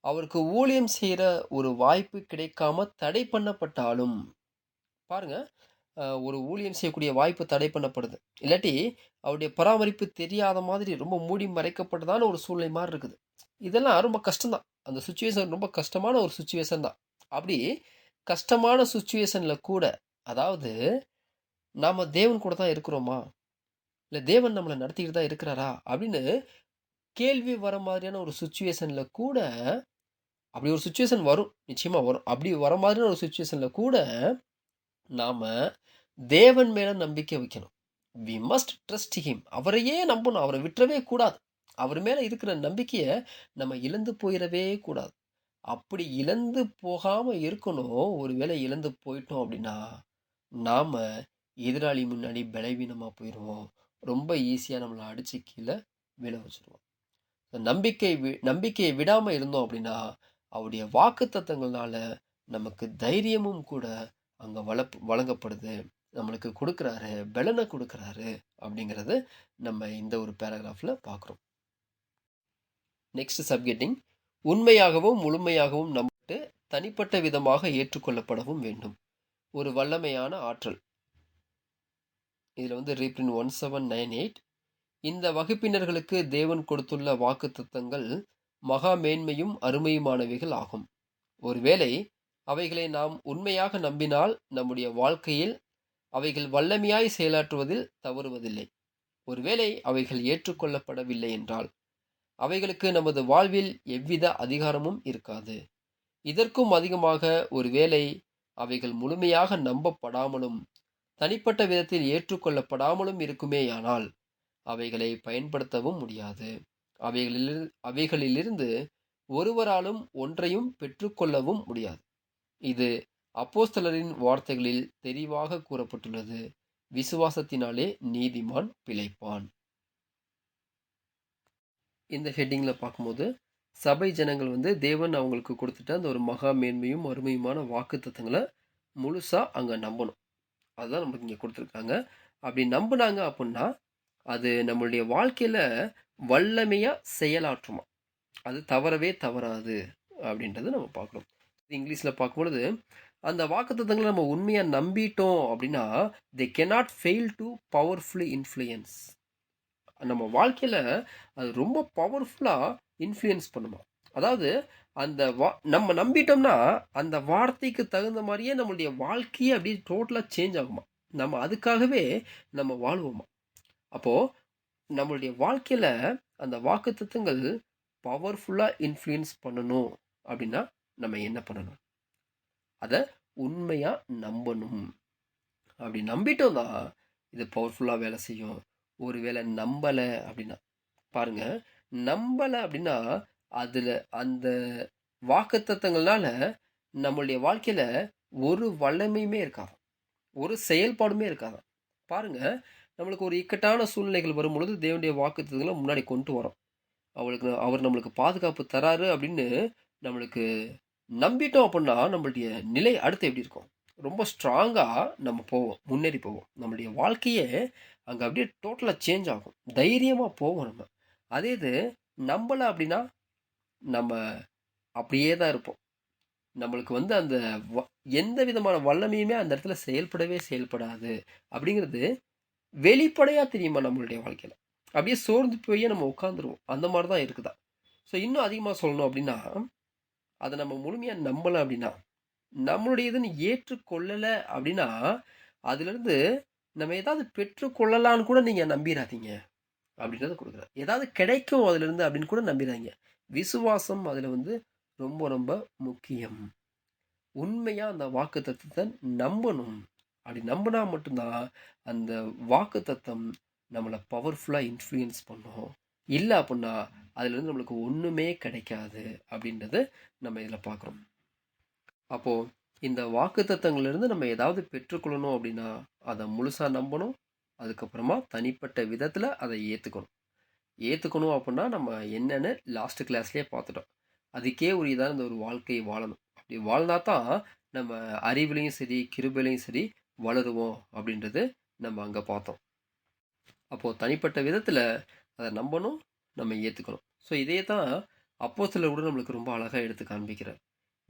அவருக்கு ஊழியம் செய்ற ஒரு வாய்ப்பு கிடைக்காம தடை பண்ணப்பட்டாலும், பாருங்க ஒரு ஊழியம் செய்யக்கூடிய வாய்ப்பு தடை பண்ணப்படுது. இல்லாட்டி அவருடைய பராமரிப்பு தெரியாத மாதிரி ரொம்ப மூடி மறைக்கப்பட்டதான ஒரு சூழ்நிலை மாரி இருக்குது. இதெல்லாம் ரொம்ப கஷ்டம் தான். அந்த சிச்சுவேஷன் ரொம்ப கஷ்டமான ஒரு சிச்சுவேஷன் தான். அப்படி கஷ்டமான சிச்சுவேஷன்ல கூட, அதாவது நாம தேவன் கூட தான் இருக்கிறோமா? இல்ல தேவன் நம்மள நடத்திக்கிட்டு தான் இருக்கிறாரா? அப்படின்னு கேள்வி வர மாதிரியான ஒரு சிச்சுவேஷன்ல கூட, அப்படி ஒரு சிச்சுவேஷன் வரும். நிச்சயமா வரும். அப்படி வர மாதிரியான ஒரு சிச்சுவேஷன்ல கூட, நாம தேவன் மேல நம்பிக்கை வைக்கணும். We must trust him. அவரையே நம்பணும். அவர விட்டுறவே கூடாது. அவர் மேல இருக்கிற நம்பிக்கைய நம்ம இழந்து போயிறவே கூடாது. அப்படி இழந்து போகாம இருக்கணும். ஒருவேளை இழந்து போயிட்டோம் அப்படின்னா, நாம எதிராளி முன்னாடி பலவீனமா போயிருவோம். ரொம்ப ஈஸியா நம்மள அடிச்சு கீழ விழ வச்சுருவான். நம்பிக்கைய விடாம இருந்தோம் அப்படின்னா, அவருடைய வாக்குத்தத்தங்கள்னால நமக்கு தைரியமும் கூட அங்க வழங்கப்படுது. நம்மளுக்கு குடுக்குறாரு, பெலன குடுக்குறாரு அப்படிங்கிறது நம்ம இந்த ஒரு பேராகிராஃப்ல பார்க்குறோம். நெக்ஸ்ட் சப்ஹெட்டிங் உண்மையாகவும், முழுமையாகவும் நம்பப்பட்டு தனிப்பட்ட விதமாக ஏற்றுக்கொள்ளப்படவும் வேண்டும். ஒரு வல்லமையான ஆற்றல். இதுல வந்து ரீப்ரிண்ட் 1798 இந்த வகுப்பினர்களுக்கு தேவன் கொடுத்துள்ள வாக்குத்தத்தங்கள் மகா மேன்மையும் அருமையுமானவைகள் ஆகும். ஒருவேளை அவைகளை நாம் உண்மையாக நம்பினால் நம்முடைய வாழ்க்கையில் அவைகள் வல்லமையாய் செயலாற்றுவதில் தவறுவதில்லை. ஒருவேளை அவைகள் ஏற்றுக்கொள்ளப்படவில்லை என்றால் அவைகளுக்கு நமது வாழ்வில் எவ்வித அதிகாரமும் இருக்காது. இதற்கும் அதிகமாக ஒருவேளை அவைகள் முழுமையாக நம்பப்படாமலும் தனிப்பட்ட விதத்தில் ஏற்றுக்கொள்ளப்படாமலும் இருக்குமேயானால் அவைகளை பயன்படுத்தவும் முடியாது. அவைகளிலிருந்து ஒருவராலும் ஒன்றையும் பெற்றுக்கொள்ளவும் முடியாது. இது அப்போஸ்தலரின் வார்த்தைகளில் தெளிவாக கூறப்பட்டுள்ளது. விசுவாசத்தினாலே நீதிமான் பிழைப்பான். இந்த ஹெட்டிங்ல பார்க்கும்போது, சபை ஜனங்கள் வந்து தேவன் அவங்களுக்கு குடுத்துட்ட அந்த ஒரு மகா மேன்மையும், அருமையுமான வாக்குத்தத்தங்கள முழுசா அங்க நம்பணும். அதுதான் நமக்கு இங்க குடுத்துருக்காங்க. அப்படி நம்புனாங்க அப்புட்ன்னா, அது நம்மளுடைய வாழ்க்கையில வல்லமையா செயலாற்றுமாம். அது தவறவே தவறாது அப்படின்றத நம்ம பார்க்குறோம். இங்கிலீஷ்ல பார்க்கும்பொழுது, அந்த வாக்குத்தத்தங்கள நம்ம உண்மையா நம்பிட்டோம் அப்படின்னா, "they cannot fail to powerfully influence." நம்ம வாழ்க்கையில அது ரொம்ப பவர்ஃபுல்லா இன்ஃப்ளூயன்ஸ் பண்ணுமாம். அதாவது அந்த நம்ம நம்பிட்டோம்னா, அந்த வார்த்தைக்கு தகுந்த மாரியே நம்மளுடைய வாழ்க்கையே அப்படியே டோட்டலா சேஞ்ச் ஆகுமாம். நம்ம அதுக்காகவே நம்ம வாழ்வோமாம். அப்போ நம்மளுடைய வாழ்க்கையில அந்த வாக்குத்தத்தங்கள் பவர்ஃபுல்லா இன்ஃப்ளூயன்ஸ் பண்ணணும் அப்படின்னா, நம்ம என்ன பண்ணணும்? அத உண்மையா நம்பணும். அப்படி நம்பிட்டோம்னா, இது பவர்ஃபுல்லா வேலை செய்யும். ஒருவேள நம்பல அப்படின்னா பாருங்க, நம்பல அப்படின்னா, அதுல அந்த வாக்குத்தத்தங்கள்னால நம்மளுடைய வாழ்க்கையில ஒரு வல்லமையுமே இருக்காதாம். ஒரு செயல்பாடுமே இருக்காதாம். பாருங்க, நம்மளுக்கு ஒரு இக்கட்டான சூழ்நிலைகள் வரும்பொழுது தேவனுடைய வாக்குத்தத்தங்கள முன்னாடி கொண்டு வரோம். அவர் நம்மளுக்கு பாதுகாப்பு தராரு அப்படின்னு நம்மளுக்கு நம்பிட்டோம் அப்படின்னா, நம்மளுடைய நிலை அடுத்து எப்படி இருக்கும்? ரொம்ப ஸ்ட்ராங்கா நம்ம போவோம். முன்னேறி போவோம். நம்மளுடைய வாழ்க்கையே அங்க அப்படியே டோட்டலா சேஞ்ச் ஆகும். தைரியமா போவோம் நம்ம. அதே இது நம்பல அப்படின்னா, நம்ம அப்படியே தான் இருப்போம். நம்மளுக்கு வந்து அந்த வ எந்த விதமான வல்லமையுமே அந்த இடத்துல செயல்படவே செயல்படாது. அப்படிங்கிறது வெளிப்படையா தெரியுமா நம்மளுடைய வாழ்க்கையில. அப்படியே சோர்ந்து போயே நம்ம உட்கார்ந்துருவோம். அந்த மாரி தான் இருக்குதா. ஸோ இன்னும் அதிகமா சொல்லணும் அப்படின்னா, அத நம்ம முழுமையா நம்பல அப்படின்னா, நம்மளுடையதுன்னு ஏற்றுக்கொள்ளல அப்படின்னா, அதிலிருந்து நம்ம ஏதாவது பெற்றுக்கொள்ளலான்னு கூட நீங்க நம்பிறாதீங்க. அப்படின்றத குடுக்குறார். ஏதாவது கிடைக்கும் அதிலிருந்து அப்படின்னு கூட நம்பிறாதீங்க. விசுவாசம் அதுல வந்து ரொம்ப ரொம்ப முக்கியம். உண்மையா அந்த வாக்குத்தத்தத்த நம்பணும். அப்படி நம்புனா மட்டும் தான், அந்த வாக்குத்தத்தம் நம்மள பவர்ஃபுல்லா இன்ஃப்ளூயன்ஸ் பண்ணும். இல்ல அப்புட்ன்னா, அதிலிருந்து நம்மளுக்கு ஒண்ணுமே கிடைக்காது. அப்படின்றத நம்ம இதுல பார்க்குறோம். அப்போ இந்த வாக்குத்தத்தங்கள்லேருந்து நம்ம ஏதாவது பெற்றுக்கொள்ளணும் அப்படின்னா, அத முழுசா நம்பணும். அதுக்கப்புறமா தனிப்பட்ட விதத்துல அத ஏத்துக்கணும். ஏத்துக்கணும் அப்புட்ன்னா, நம்ம என்னன்னு லாஸ்ட் கிளாஸ்லயே பார்த்துட்டோம். அதுக்கே உரியதான இந்த ஒரு வாழ்க்கை வாழணும். அப்படி வாழ்ந்தா தான், நம்ம அறிவிலயும் சரி, கிருபையிலயும் சரி வளருவோம் அப்படின்றது நம்ம அங்க பார்த்தோம். அப்போ தனிப்பட்ட விதத்துல அத நம்பணும், நம்ம ஏத்துக்கணும். ஸோ இதே தான் அப்போஸ்தலர் கூட நம்மளுக்கு ரொம்ப அழகா எடுத்து காண்பிக்கிறார்.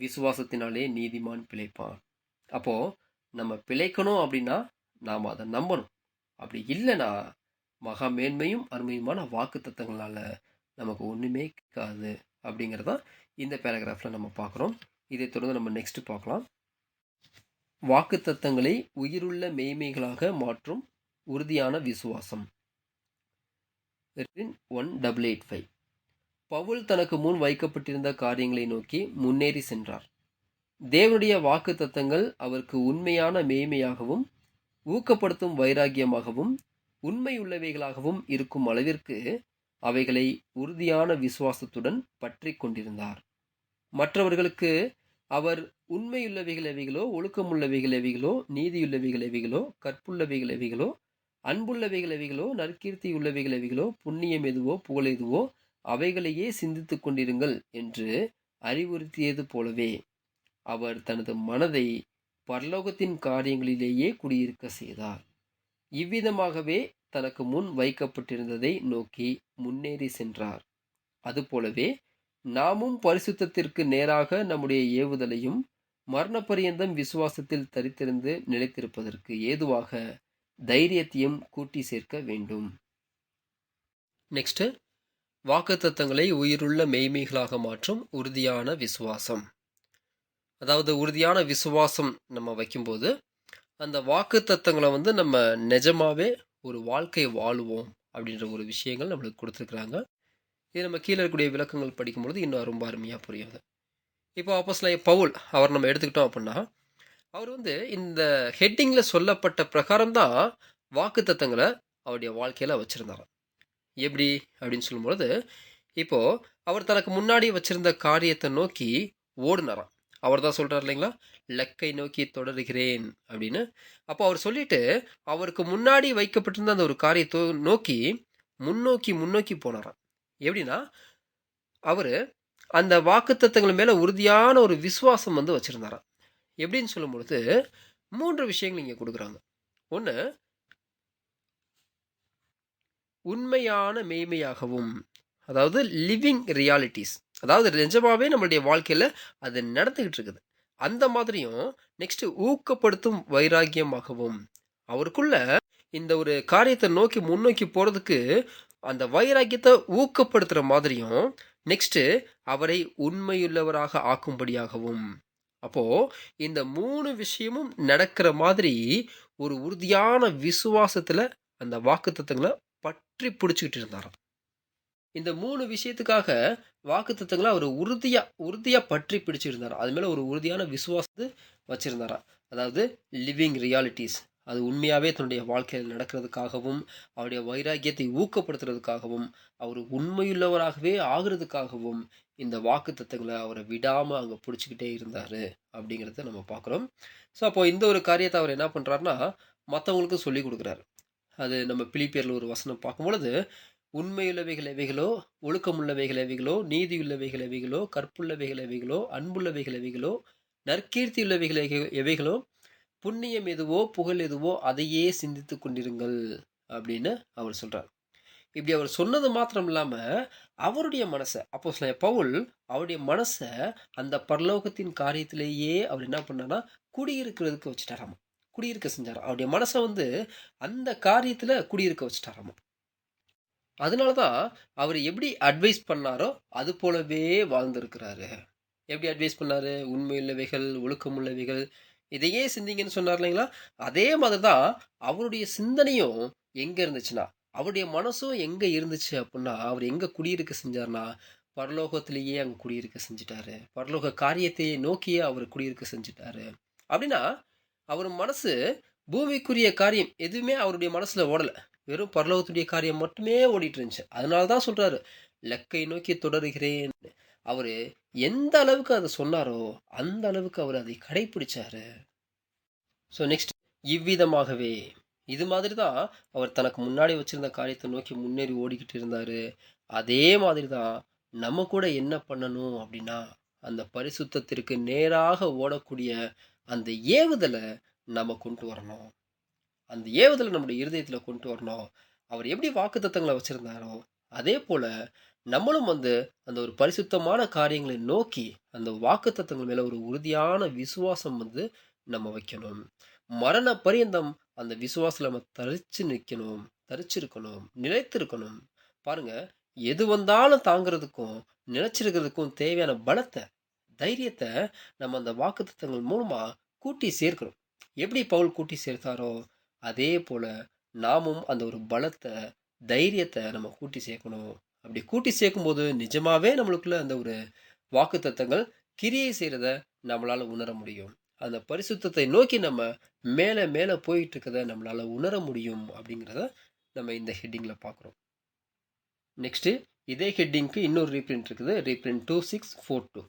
விசுவாசத்தினாலே நீதிமான் பிழைப்பான். அப்போ நம்ம பிழைக்கணும் அப்படின்னா, நாம அத நம்பணும். அப்படி இல்லன்னா, மகா மேன்மையும், அருமையுமான வாக்குத்தத்தங்களால நமக்கு ஒண்ணுமே கிடைக்காது. அப்படிங்கிறத இந்த பேராகிராஃப்ல நம்ம பார்க்குறோம். இதைத் தொடர்ந்து நம்ம நெக்ஸ்ட் பார்க்கலாம். வாக்குத்தத்தங்களை உயிருள்ள மெய்மைகளாக மாற்றும் உறுதியான விசுவாசம். 1885. பவுல் தனக்கு முன் வைக்கப்பட்டிருந்த காரியங்களை நோக்கி முன்னேறி சென்றார். தேவனுடைய வாக்குத்தத்தங்கள் அவருக்கு உண்மையான மேய்மையாகவும், ஊக்கப்படுத்தும் வைராக்கியமாகவும், உண்மையுள்ளவைகளாகவும் இருக்கும் அளவிற்கு அவைகளை உறுதியான விசுவாசத்துடன் பற்றிக் கொண்டிருந்தார். மற்றவர்களுக்கு அவர் உண்மையுள்ளவைகள் எவைகளோ, ஒழுக்கமுள்ளவைகள் எவைகளோ, நீதியுள்ளவைகள் எவைகளோ, கற்புள்ளவைகள் எவைகளோ, அன்புள்ளவைகள் எவைகளோ, நற்கீர்த்தி உள்ளவைகள் எவைகளோ, புண்ணியம் எதுவோ, புகழ் எதுவோ, அவைகளையே சிந்தித்துக் கொண்டிருங்கள் என்று அறிவுறுத்தியது போலவே அவர் தனது மனதை பரலோகத்தின் காரியங்களிலேயே குடியிருக்க செய்தார். இவ்விதமாகவே தனக்கு முன் வைக்கப்பட்டிருந்ததை நோக்கி முன்னேறி சென்றார். அதுபோலவே நாமும் பரிசுத்தத்திற்கு நேராக நம்முடைய ஏவுதலையும் மரணபரியந்தம் விசுவாசத்தில் தரித்திருந்து நிலைத்திருப்பதற்கு ஏதுவாக தைரியத்தையும் கூட்டி சேர்க்க வேண்டும். நெக்ஸ்ட், வாக்குத்தத்தங்களை உயிருள்ள மெய்மைகளாக மாற்றும் உறுதியான விசுவாசம். அதாவது உறுதியான விசுவாசம் நம்ம வைக்கும்போது, அந்த வாக்குத்தத்தங்களை வந்து நம்ம நிஜமாவே ஒரு வாழ்க்கை வாழுவோம் அப்படின்ற ஒரு விஷயங்கள் நம்மளுக்கு கொடுத்துருக்குறாங்க. இது நம்ம கீழே இருக்கக்கூடிய விளக்கங்கள் படிக்கும்பொழுது இன்னும் ரொம்ப அருமையாக புரியுது. இப்போ அப்போஸ்தலன் பவுல் அவர் நம்ம எடுத்துக்கிட்டோம் அப்படின்னா, அவர் வந்து இந்த ஹெட்டிங்கில் சொல்லப்பட்ட பிரகாரம் தான் வாக்குத்தத்தங்களை அவருடைய வாழ்க்கையில் வச்சுருந்தாராம். எப்படி அப்படின்னு சொல்லும்பொழுது, இப்போ அவர் தனக்கு முன்னாடி வச்சிருந்த காரியத்தை நோக்கி ஓடுனாராம். அவர் தான் சொல்றார் இல்லைங்களா? "லக்கை நோக்கி தொடருகிறேன்" அப்படின்னு. அப்போ அவர் சொல்லிட்டு, அவருக்கு முன்னாடி வைக்கப்பட்டிருந்த அந்த ஒரு காரியத்த நோக்கி, முன்னோக்கி முன்னோக்கி போனாராம். எப்படின்னா, அவரு அந்த வாக்குத்தத்தங்கள் மேல உறுதியான ஒரு விசுவாசம் வச்சிருந்தாராம். எப்படின்னு சொல்லும்பொழுது, 3 விஷயங்கள் இங்க குடுக்குறாங்க. 1 உண்மையான மெய்மையாகவும், அதாவது லிவிங் ரியாலிட்டீஸ். அதாவது நிஜமாவே நம்மளுடைய வாழ்க்கையில அது நடந்துகிட்டு இருக்குது. அந்த மாதிரியும், நெக்ஸ்ட் ஊக்கப்படுத்தும் வைராக்கியமாகவும், அவருக்குள்ள இந்த ஒரு காரியத்த நோக்கி முன்னோக்கி போறதுக்கு, அந்த வைராக்கியத்த ஊக்கப்படுத்துற மாதிரியும், நெக்ஸ்ட் அவரை உண்மையுள்ளவராக ஆக்கும்படியாகவும். அப்போ இந்த 3 விஷயமும் நடக்கிற மாதிரி, ஒரு உறுதியான விசுவாசத்துல அந்த வாக்குத்தத்தங்கள பற்றி பிடிச்சுக்கிட்டு இருந்தாராம். இந்த 3 விஷயத்துக்காக வாக்குத்தத்தங்கள அவரு உறுதியா உறுதியா பற்றி பிடிச்சிருந்தாராம். அது மேல ஒரு உறுதியான விசுவாசத்த வச்சிருந்தாராம். அதாவது லிவிங் ரியாலிட்டீஸ். அது உண்மையாவே தன்னுடைய வாழ்க்கையில நடக்கிறதுக்காகவும், அவருடைய வைராக்கியத்தை ஊக்கப்படுத்துறதுக்காகவும், அவரு உண்மையுள்ளவராகவே ஆகுறதுக்காகவும், இந்த வாக்குத்தத்தங்கள அவர விடாம அங்க புடிச்சுக்கிட்டே இருந்தாரு, அப்படிங்கிறத நம்ம பார்க்கிறோம். ஸோ, அப்போ இந்த ஒரு காரியத்த அவர் என்ன பண்றாருன்னா, மத்தவங்களுக்கும் சொல்லிக் குடுக்குறாரு. அது நம்ம பிலிப்பியர்ல ஒரு வசனம் பார்க்கும்பொழுது, "உண்மையுள்ளவைகள் எவைகளோ, ஒழுக்கமுள்ளவைகள் எவைகளோ, நீதியுள்ளவைகள் எவைகளோ, கற்புள்ளவைகள் எவைகளோ, அன்புள்ளவைகள் எவைகளோ, நற்கீர்த்தியுள்ளவைகள் எவைகளோ, புண்ணியம் எதுவோ, புகழ் எதுவோ அதையே சிந்தித்துக் கொண்டிருங்கள்" அப்படின்னு அவர் சொல்றார். இப்படி அவர் சொன்னது மாத்திரம் இல்லாம, அவருடைய மனச அப்போஸ்தலன் பவுல் அவருடைய மனச அந்த பரலோகத்தின் காரியத்திலேயே அவர் என்ன பண்ணார்ன்னா, குடியிருக்கிறதுக்கு வச்சுட்டாராமா. குடியிருக்க செஞ்சாராம். அவருடைய மனச அந்த காரியத்துல குடியிருக்க வச்சுட்டாராமா. அதனால தான் அவரு எப்படி அட்வைஸ் பண்ணாரோ, அது போலவே வாழ்ந்திருக்கிறாரு. எப்படி அட்வைஸ் பண்ணாரு? உண்மையுள்ளவைகள், ஒழுக்கமுள்ளவைகள், இதையே சிந்திங்கன்னு சொன்னார் இல்லைங்களா? அதே மாதிரி தான் அவருடைய சிந்தனையும் எங்க இருந்துச்சுன்னா, அவருடைய மனசும் எங்க இருந்துச்சு அப்புட்ன்னா, அவரு எங்க குடியிருக்க செஞ்சார்ன்னா, பரலோகத்திலேயே அங்க குடியிருக்க செஞ்சுட்டாரு. பரலோக காரியத்தையே நோக்கியே அவரு குடியிருக்க செஞ்சுட்டாரு. அப்படின்னா, அவரு மனசு பூமிக்குரிய காரியம் எதுவுமே அவருடைய மனசுல ஓடல. வெறும் பரலோகத்துடைய காரியம் மட்டுமே ஓடிட்டு இருந்துச்சு. அதனால தான் சொல்றாரு, "லக்கை நோக்கி தொடருகிறேன்." அவரு எந்த அளவுக்கு அத சொன்னாரோ, அந்த அளவுக்கு அவரு அதை கடைப்பிடிச்சாரு. So next இவ்விதமாகவே. இது மாதிரி தான் அவர் தனக்கு முன்னாடி வச்சிருந்த காரியத்த நோக்கி முன்னேறி ஓடிக்கிட்டு இருந்தாரு. அதே மாதிரி தான் நம்ம கூட என்ன பண்ணணும் அப்டின்னா, அந்த பரிசுத்தத்திற்கு நேராக ஓடக்கூடிய அந்த ஏவுதல நம்ம கொண்டு வரணும். அந்த ஏவுதல நம்முடைய இருதயத்துல கொண்டு வரணும். அவர் எப்படி வாக்குத்தத்தங்கள வச்சிருந்தாரோ, அதே போல நம்மளும் அந்த ஒரு பரிசுத்தமான காரியங்களை நோக்கி, அந்த வாக்குத்தத்தங்கள் மேல ஒரு உறுதியான விசுவாசம் நம்ம வைக்கணும். மரண பரியந்தம் அந்த விசுவாசத்துல நம்ம தரிச்சு நிக்கணும், தரிச்சிருக்கணும், நிலைத்திருக்கணும். பாருங்க, எது வந்தாலும் தாங்குறதுக்கும், நிலைச்சிருக்கிறதுக்கும் தேவையான பலத்த, தைரியத்த நம்ம அந்த வாக்குத்தத்தங்கள் மூலமா கூட்டி சேர்க்கிறோம். எப்படி பவுல் கூட்டி சேர்த்தாரோ, அதே போல நாமும் அந்த ஒரு பலத்த, தைரியத்த நம்ம கூட்டி சேர்க்கணும். அப்படி கூட்டி சேர்க்கும்போது, நிஜமாவே நம்மளுக்குள்ள அந்த ஒரு வாக்குத்தத்தங்கள் கிரியை செய்றத நம்மளால உணர முடியும். அந்த பரிசுத்தத்தை நோக்கி நம்ம மேல மேல போயிட்டு இருக்கத நம்மளால உணர முடியும் அப்படிங்கிறத நம்ம இந்த ஹெட்டிங்ல பார்க்குறோம். நெக்ஸ்ட் இதே ஹெட்டிங்க்கு இன்னொரு ரீப்ரிண்ட் இருக்குது. ரீப்ரிண்ட் 2642.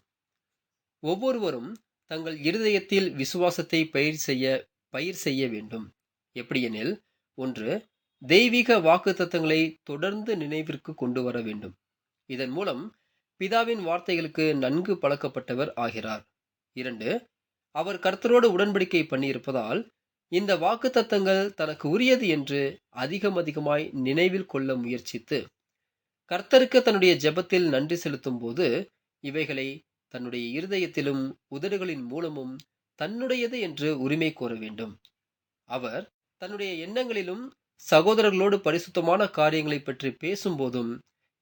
ஒவ்வொருவரும் தங்கள் இருதயத்தில் விசுவாசத்தை பயிர் செய்ய வேண்டும். எப்படியெனில், 1 தெய்வீக வாக்குத்தத்தங்களை தொடர்ந்து நினைவிற்கு கொண்டு வர வேண்டும். இதன் மூலம் பிதாவின் வார்த்தைகளுக்கு நன்கு பழக்கப்பட்டவர் ஆகிறார். 2 அவர் கர்த்தரோடு உடன்படிக்கை பண்ணியிருப்பதால், இந்த வாக்குத்தத்தங்கள் தனக்கு உரியது என்று அதிகமாய் நினைவில் கொள்ள முயற்சித்து, கர்த்தருக்கு தன்னுடைய ஜெபத்தில் நன்றி செலுத்தும்போது, இவைகளை தன்னுடைய இருதயத்திலும் உதடுகளின் மூலமும் தன்னுடையது என்று உரிமை கோர வேண்டும். அவர் தன்னுடைய எண்ணங்களிலும் சகோதரர்களோடு பரிசுத்தமான காரியங்களைப் பற்றி பேசும்போதும்,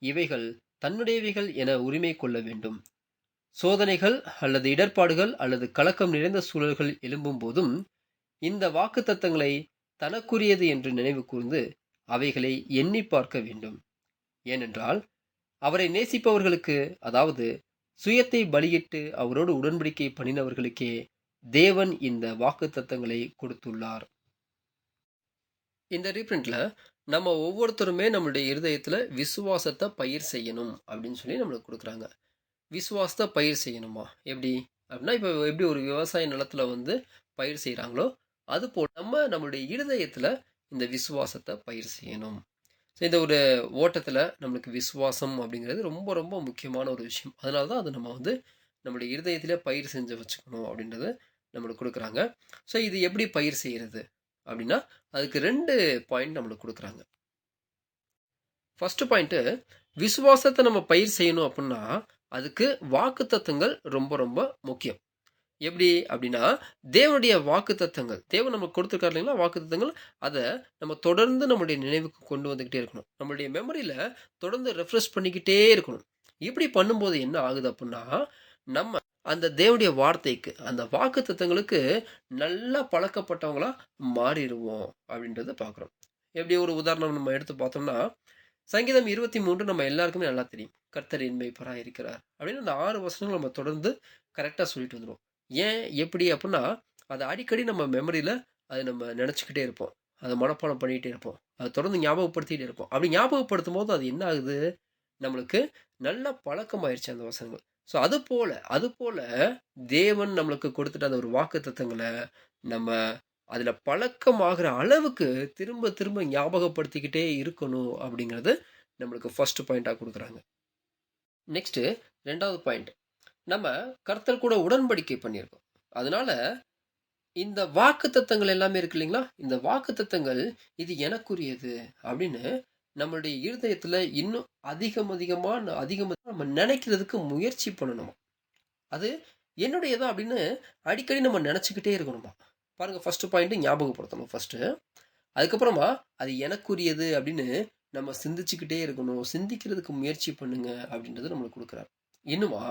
இவைகள் தன்னுடையவைகள் என உரிமை கொள்ள வேண்டும். சோதனைகள் அல்லது இடர்பாடுகள் அல்லது கலக்கம் நிறைந்த சூழல்கள் எழும்பும்போதும், இந்த வாக்குத்தத்தங்களை தனக்குரியது என்று நினைவு கூர்ந்து, அவைகளை எண்ணிப் பார்க்க வேண்டும். ஏனென்றால், அவரை நேசிப்பவர்களுக்கு, அதாவது சுயத்தை பலியிட்டு அவரோடு உடன்படிக்கை பண்ணினவர்களுக்கே தேவன் இந்த வாக்குத்தத்தங்களை கொடுத்துள்ளார். இந்த ரீப்ரிண்ட்ல நம்ம ஒவ்வொருத்தருமே நம்மளுடைய இருதயத்துல விசுவாசத்த பயிர் செய்யணும் அப்படின்னு சொல்லி நம்மளுக்கு குடுக்குறாங்க. விசுவாசத்த பயிர் செய்யணுமா? எப்படி? அப்படின்னா, இப்போ எப்படி ஒரு விவசாய நிலத்துல வந்து பயிர் செய்றாங்களோ, அதுபோல நம்மளுடைய இருதயத்துல இந்த விசுவாசத்த பயிர் செய்யணும். ஸோ இந்த ஒரு ஓட்டத்துல நம்மளுக்கு விசுவாசம் அப்படிங்கிறது ரொம்ப, ரொம்ப முக்கியமான ஒரு விஷயம். அதனால தான் அத நம்ம வந்து நம்முடைய இருதயத்திலே பயிர் செஞ்சு வச்சுக்கணும் அப்படின்றத நம்மளுக்கு குடுக்குறாங்க. ஸோ இது எப்படி பயிர் செய்றது? அப்படின்னா, அதுக்கு 2 பாயிண்ட் நம்மளுக்கு குடுக்குறாங்க. ஃபர்ஸ்ட் பாயிண்ட்டு விசுவாசத்த நம்ம பயிர் செய்யணும் அப்புட்ன்னா, அதுக்கு வாக்குத்தத்தங்கள் ரொம்ப, ரொம்ப முக்கியம். எப்படி அப்படின்னா, தேவனுடைய வாக்குத்தத்தங்கள், தேவன் நமக்கு குடுத்திருக்காரு இல்லைங்களா வாக்குத்தத்தங்கள், அத நம்ம தொடர்ந்து நம்முடைய நினைவுக்கு கொண்டு வந்துகிட்டே இருக்கணும். நம்மளுடைய மெமரியில தொடர்ந்து ரெஃப்ரெஷ் பண்ணிக்கிட்டே இருக்கணும். இப்படி பண்ணும்போது என்ன ஆகுது அப்புட்ன்னா, நம்ம அந்த தேவனுடைய வார்த்தைக்கு, அந்த வாக்குத்தத்தங்களுக்கு நல்லா பழக்கப்பட்டவங்களா மாறிருவோம் அப்படின்றத பார்க்குறோம். எப்படி ஒரு உதாரணம் நம்ம எடுத்து பார்த்தோம்னா, சங்கீதம் 23 நம்ம எல்லாருக்குமே நல்லா தெரியும். "கர்த்தர் என் மேய்ப்பராய் இருக்கிறார்." அப்படின்னு அந்த 6 வசனங்கள் நம்ம தொடர்ந்து கரெக்ட்டா சொல்லிட்டு வந்துருவோம். ஏன்? எப்படி? அப்புட்ன்னா, அத அடிக்கடி நம்ம மெமரியில அத நம்ம நெனச்சுக்கிட்டே இருப்போம். அத மனப்பாடம் பண்ணிட்டே இருப்போம். அத தொடர்ந்து ஞாபகப்படுத்திட்டே இருப்போம். அப்படி ஞாபகப்படுத்தும்போது அது என்ன ஆகுது? நம்மளுக்கு நல்ல பழக்கமாயிருச்சு அந்த வசனங்கள். ஸோ அதுபோல தேவன் நம்மளுக்கு குடுத்துட்ட அந்த ஒரு வாக்குத்தத்தங்கள நம்ம அதுல பழக்கமாகுற அளவுக்கு திரும்ப திரும்ப ஞாபகப்படுத்திக்கிட்டே இருக்கணும் அப்படிங்கிறது நம்மளுக்கு ஃபர்ஸ்ட் பாயிண்ட்டா குடுக்குறாங்க. நெக்ஸ்ட்டு 2வது பாயிண்ட். நம்ம கர்த்தர் கூட உடன்படிக்கை பண்ணியிருக்கோம். அதனால இந்த வாக்குத்தத்தங்கள் எல்லாமே இருக்கு இல்லைங்களா? இந்த வாக்குத்தத்தங்கள் இது எனக்குரியது அப்படின்னு நம்மளுடைய இருதயத்துல இன்னும் அதிகமா நம்ம நெனைக்கிறதுக்கு முயற்சி பண்ணணுமா. அது என்னுடையது அப்படின்னு அடிக்கடி நம்ம நெனச்சுக்கிட்டே இருக்கணுமா. பாருங்க ஃபர்ஸ்ட் பாயிண்ட் ஞாபகப்படுத்தணும் ஃபர்ஸ்ட்டு. அதுக்கப்புறமா அது எனக்குரியது அப்படின்னு நம்ம சிந்திச்சுக்கிட்டே இருக்கணும். சிந்திக்கிறதுக்கு முயற்சி பண்ணுங்க அப்படின்றது நம்மளுக்கு குடுக்குறார். இன்னுமா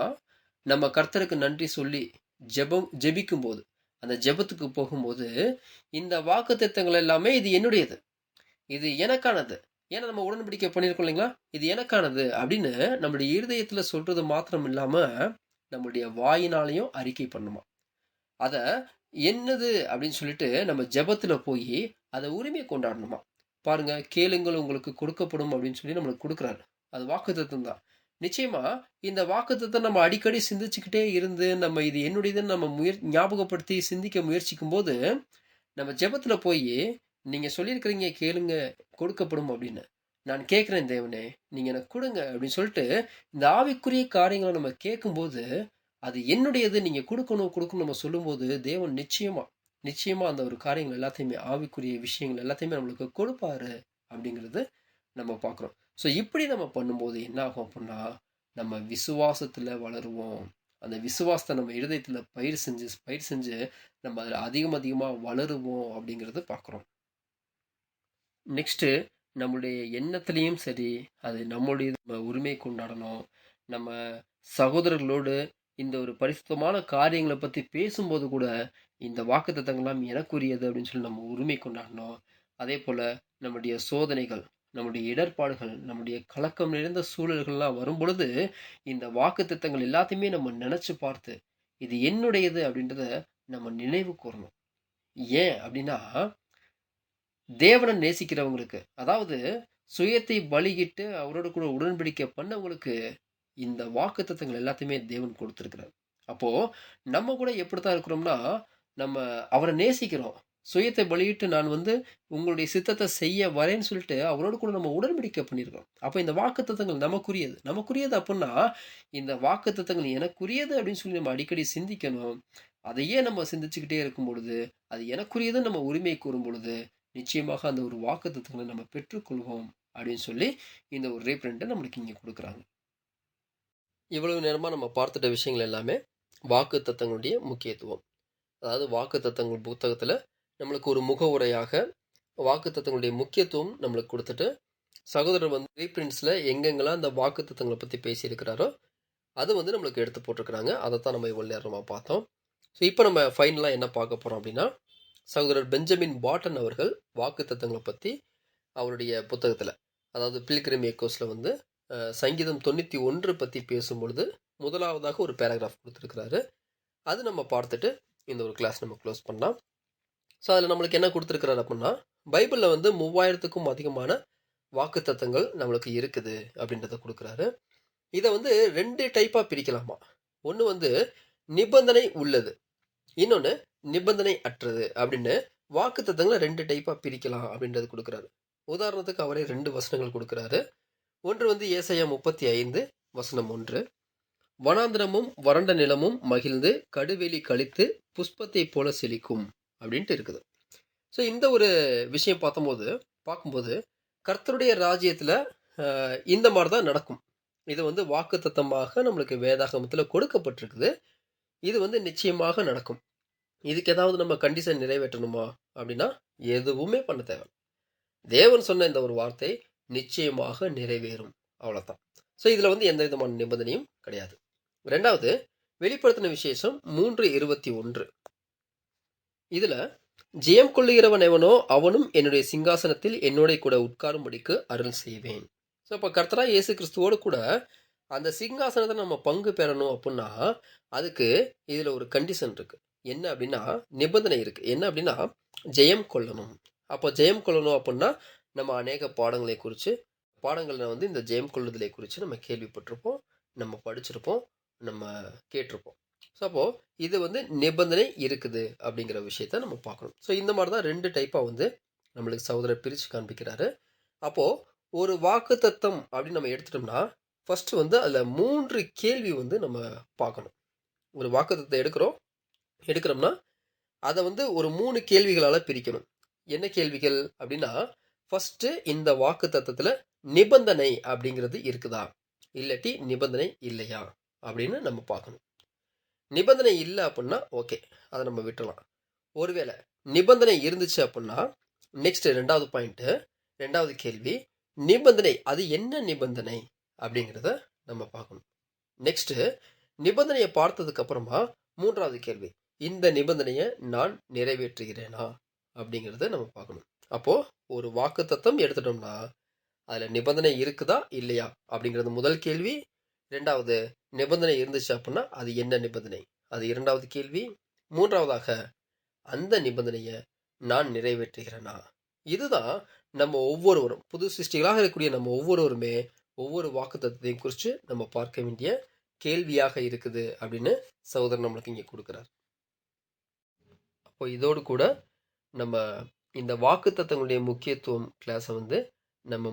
நம்ம கர்த்தருக்கு நன்றி சொல்லி ஜெபிக்கும்போது, அந்த ஜெபத்துக்கு போகும்போது, இந்த வாக்குத்தத்தங்கள் எல்லாமே இது என்னுடையது. இது எனக்கானது. ஏன்னா நம்ம உடன்படிக்கை பண்ணியிருக்கோம் இல்லைங்களா? இது எனக்கானது அப்படின்னு நம்முடைய இருதயத்துல சொல்றது மாத்திரம் இல்லாம, நம்முடைய வாயினாலயும் அறிக்கை பண்ணணுமா. அத என்னது அப்படின்னு சொல்லிட்டு நம்ம ஜெபத்துல போயி, அத உரிமை கொண்டாடணுமா. பாருங்க, கேளுங்கள் உங்களுக்கு கொடுக்கப்படும் அப்படின்னு சொல்லி நம்மளுக்கு குடுக்குறாரு. அது வாக்குத்தத்தம் தான். நிச்சயமா இந்த வாக்குத்தத்தம் நம்ம அடிக்கடி சிந்திச்சுக்கிட்டே இருந்து, நம்ம இது என்னுடையதுன்னு நம்ம ஞாபகப்படுத்தி சிந்திக்க முயற்சிக்கும்போது, நம்ம ஜெபத்துல போயி, "நீங்க சொல்லியிருக்கிறீங்க கேளுங்க கொடுக்கப்படும்" அப்படின்னு. "நான் கேட்கிறேன் தேவனே, நீங்க எனக்கு குடுங்க" அப்படின்னு சொல்லிட்டு, இந்த ஆவிக்குரிய காரியங்கள நம்ம கேட்கும்போது, அது என்னுடையது நீங்க குடுக்கணும், குடுக்கணும் நம்ம சொல்லும்போது, தேவன் நிச்சயமா அந்த ஒரு காரியங்கள் எல்லாத்தையுமே, ஆவிக்குரிய விஷயங்கள் எல்லாத்தையுமே நம்மளுக்கு கொடுப்பாரு அப்படிங்கிறது நம்ம பார்க்குறோம். ஸோ இப்படி நம்ம பண்ணும்போது என்ன ஆகும் அப்புட்ன்னா, நம்ம விசுவாசத்துல வளருவோம். அந்த விசுவாசத்த நம்ம இருதயத்துல பயிர் செஞ்சு நம்ம அதுல அதிகமா வளருவோம் அப்படிங்கிறத பார்க்குறோம். நெக்ஸ்ட்டு நம்முடைய எண்ணத்திலயும் சரி, அது நம்முடையது நம்ம உரிமை கொண்டாடணும். நம்ம சகோதரர்களோடு இந்த ஒரு பரிசுத்தமான காரியங்கள பத்தி பேசும்போது கூட, இந்த வாக்குத்தத்தங்கள்லாம் எனக்குரியது அப்படின்னு சொல்லி நம்ம உரிமை கொண்டாடணும். அதேபோல நம்முடைய சோதனைகள், நம்முடைய இடர்பாடுகள், நம்முடைய கலக்கம் நிறைந்த சூழல்கள்லாம் வரும்பொழுது, இந்த வாக்குத்தத்தங்கள் எல்லாத்தையுமே நம்ம நெனச்சு பார்த்து, இது என்னுடையது அப்படின்றத நம்ம நினைவு கூரணும். ஏன் அப்படின்னா தேவன நேசிக்கிறவங்களுக்கு, அதாவது சுயத்தை பலியிட்டு அவரோடு கூட உடன்படிக்கை பண்ணவங்களுக்கு, இந்த வாக்குத்தத்தங்கள் எல்லாத்தையுமே தேவன் குடுத்திருக்கிறார். அப்போ நம்ம கூட எப்படித்தான் இருக்கிறோம்னா, நம்ம அவர நேசிக்கிறோம். சுயத்தை பலியிட்டு நான் வந்து உங்களுடைய சித்தத்த செய்ய வரேன்னு சொல்லிட்டு, அவரோடு கூட நம்ம உடன்படிக்கை பண்ணியிருக்கிறோம். அப்ப இந்த வாக்குத்தத்தங்கள் நமக்குரியது. நமக்குரியது அப்புட்ன்னா, இந்த வாக்குத்தத்தங்கள் எனக்குரியது அப்படின்னு சொல்லி நம்ம அடிக்கடி சிந்திக்கணும். அதையே நம்ம சிந்திச்சுக்கிட்டே இருக்கும் பொழுது, அது எனக்குரியதுன்னு நம்ம உரிமை கூறும் பொழுது, நிச்சயமாக அந்த ஒரு வாக்குத்தத்தங்கள நம்ம பெற்றுக்கொள்வோம் அப்படின்னு சொல்லி, இந்த ஒரு ரீப்ரிண்ட்ட நம்மளுக்கு இங்க குடுக்குறாங்க. இவ்வளவு நேரமா நம்ம பார்த்துட்ட விஷயங்கள் எல்லாமே வாக்குத்தத்தங்களுடைய முக்கியத்துவம். அதாவது வாக்குத்தத்தங்கள் புத்தகத்துல நம்மளுக்கு ஒரு முகவுரையாக வாக்குத்தத்தங்களுடைய முக்கியத்துவம் நம்மளுக்கு குடுத்துட்டு, சகோதரர் வந்து ரீப்ரிண்ட்ஸ்ல எங்கெங்கெல்லாம் இந்த வாக்குத்தத்தங்கள பத்தி பேசியிருக்கிறாரோ, அது வந்து நம்மளுக்கு எடுத்து போட்டிருக்கிறாங்க. அதத்தான் நம்ம இவ்வளவு நேரமா பார்த்தோம். ஸோ இப்ப நம்ம ஃபைனலா என்ன பார்க்க போறோம் அப்படின்னா, சகோதரர் பெஞ்சமின் பாட்டன் அவர்கள் வாக்குத்தத்தங்கள பத்தி அவருடைய புத்தகத்துல, அதாவது பில்கிரிம் எக்கோஸ்ல வந்து சங்கீதம் 91 பத்தி பேசும்பொழுது, முதலாவதாக ஒரு பேராகிராஃப் குடுத்திருக்கிறாரு. அது நம்ம பார்த்துட்டு, இந்த ஒரு கிளாஸ் நம்ம க்ளோஸ் பண்ணலாம். ஸோ அதுல நம்மளுக்கு என்ன குடுத்திருக்கிறாரு அப்புட்ன்னா, பைபிள்ல வந்து 3000த்துக்கும் அதிகமான வாக்குத்தத்தங்கள் நம்மளுக்கு இருக்குது அப்படின்றத குடுக்குறாரு. இத வந்து 2 டைப்பா பிரிக்கலாமா. ஒண்ணு வந்து நிபந்தனை உள்ளது, இன்னொன்னு நிபந்தனை அற்றது அப்படின்னு வாக்குத்தத்தங்களை 2 டைப்பா பிரிக்கலாம் அப்படின்றது கொடுக்குறாரு. உதாரணத்துக்கு அவரே 2 வசனங்கள் கொடுக்குறாரு. ஒன்று வந்து ஏசாயா 35 வசனம் 1, வனாந்திரமும் வறண்ட நிலமும் மகிழ்ந்து கடுவெளி கழித்து புஷ்பத்தை போல செழிக்கும் அப்படின்ட்டு இருக்குது. ஸோ இந்த ஒரு விஷயம் பார்க்கும்போது கர்த்தருடைய ராஜ்யத்துல இந்த மாதிரி தான் நடக்கும். இது வந்து வாக்குத்தத்தமாக நம்மளுக்கு வேதாகமத்தில் கொடுக்கப்பட்டிருக்குது. இது வந்து நிச்சயமாக நடக்கும். இதுக்கு ஏதாவது நம்ம கண்டிஷன் நிறைவேற்றணுமா அப்படின்னா எதுவுமே பண்ண தேவை. தேவன் சொன்ன இந்த ஒரு வார்த்தை நிச்சயமாக நிறைவேறும், அவ்வளவுதான். ஸோ இதுல வந்து எந்த விதமான நிபந்தனையும் கிடையாது. ரெண்டாவது, வெளிப்படுத்தின விசேஷம் 3:21. இதுல ஜெயம் கொள்ளுகிறவன் எவனோ அவனும் என்னுடைய சிங்காசனத்தில் என்னோட கூட உட்காரும்படிக்கு அருள் செய்வேன். ஸோ இப்போ கர்த்தரா இயேசு கிறிஸ்துவோடு கூட அந்த சிங்காசனத்தை நம்ம பங்கு பெறணும் அப்படின்னா அதுக்கு இதுல ஒரு கண்டிஷன் இருக்கு. என்ன அப்படின்னா நிபந்தனை இருக்கு. என்ன அப்படின்னா ஜெயம் கொள்ளணும். அப்போ ஜெயம் கொள்ளணும் அப்படின்னா நம்ம அநேக பாடங்களை வந்து இந்த ஜெயம் கொள்ளுதலை குறித்து நம்ம கேள்விப்பட்டிருப்போம், நம்ம படிச்சிருப்போம், நம்ம கேட்டிருப்போம். ஸோ அப்போ இது வந்து நிபந்தனை இருக்குது அப்படிங்கிற விஷயத்த நம்ம பார்க்கணும். ஸோ இந்த மாதிரி தான் 2 டைப்பாக வந்து நம்மளுக்கு சகோதரர் பிரித்து காண்பிக்கிறாரு. அப்போ ஒரு வாக்குத்தத்தம் அப்படின்னு நம்ம எடுத்துட்டோம்னா ஃபர்ஸ்ட் வந்து அதில் 3 கேள்வி வந்து நம்ம பார்க்கணும். ஒரு வாக்குத்தத்தத்தை எடுக்கிறோம்னா அதை வந்து ஒரு 3 கேள்விகளால் பிரிக்கணும். என்ன கேள்விகள் அப்படின்னா, ஃபர்ஸ்ட் இந்த வாக்குத்தத்தத்தில் நிபந்தனை அப்படிங்கிறது இருக்குதா, இல்லாட்டி நிபந்தனை இல்லையா அப்படின்னு நம்ம பார்க்கணும். நிபந்தனை இல்லை அப்படின்னா ஓகே, அதை நம்ம விட்டுலாம். ஒருவேளை நிபந்தனை இருந்துச்சு அப்படின்னா நெக்ஸ்ட் ரெண்டாவது கேள்வி, நிபந்தனை அது என்ன நிபந்தனை அப்படிங்கிறத நம்ம பார்க்கணும். நெக்ஸ்ட் நிபந்தனையை பார்த்ததுக்கு அப்புறமா 3வது கேள்வி, இந்த நிபந்தனையை நான் நிறைவேற்றுகிறேனா அப்படிங்கிறத நம்ம பார்க்கணும். அப்போ ஒரு வாக்குத்தத்தம் எடுத்துட்டோம்னா அதுல நிபந்தனை இருக்குதா இல்லையா அப்படிங்கிறது முதல் கேள்வி. ரெண்டாவது, நிபந்தனை இருந்துச்சு அப்படின்னா அது என்ன நிபந்தனை, அது 2வது கேள்வி. 3வதாக, அந்த நிபந்தனையை நான் நிறைவேற்றுகிறேனா. இதுதான் நம்ம ஒவ்வொருவரும் புது சிருஷ்டிகளாக இருக்கக்கூடிய நம்ம ஒவ்வொருவருமே ஒவ்வொரு வாக்குத்தத்தத்தையும் குறித்து நம்ம பார்க்க வேண்டிய கேள்வியாக இருக்குது அப்படின்னு சகோதரர் நம்மளுக்கு இங்கே கொடுக்குறார். அப்போ இதோடு கூட நம்ம இந்த வாக்குத்தத்தங்களுடைய முக்கியத்துவம் கிளாஸை வந்து நம்ம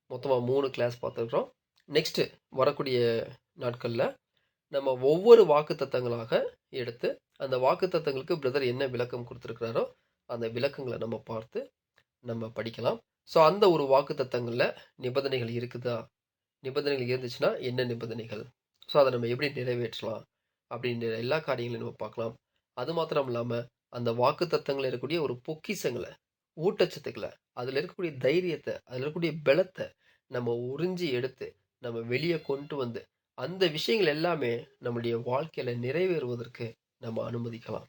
மொத்தமாக 3 கிளாஸ் பார்த்துருக்குறோம். நெக்ஸ்ட்டு வரக்கூடிய நாட்களில் நம்ம ஒவ்வொரு வாக்குத்தத்தங்களாக எடுத்து அந்த வாக்குத்தத்தங்களுக்கு பிரதர் என்ன விளக்கம் கொடுத்துருக்கிறாரோ அந்த விளக்கங்களை நம்ம பார்த்து நம்ம படிக்கலாம். ஸோ அந்த ஒரு வாக்குத்தத்தங்களில் நிபந்தனைகள் இருக்குதா, நிபந்தனைகள் இருந்துச்சுன்னா என்ன நிபந்தனைகள், ஸோ அதை நம்ம எப்படி நிறைவேற்றலாம் அப்படின்ற எல்லா காரியங்களையும் நம்ம பார்க்கலாம். அது மாத்திரம் இல்லாமல் அந்த வாக்குத்தத்தங்களில் இருக்கக்கூடிய ஒரு பொக்கிஷங்களை, ஊட்டச்சத்துக்களை, அதில் இருக்கக்கூடிய தைரியத்தை, அதில் இருக்கக்கூடிய பலத்தை நம்ம உறிஞ்சி எடுத்து நம்ம வெளியே கொண்டு வந்து அந்த விஷயங்கள் எல்லாமே நம்முடைய வாழ்க்கையில நிறைவேறுவதற்கு நம்ம அனுமதிக்கலாம்.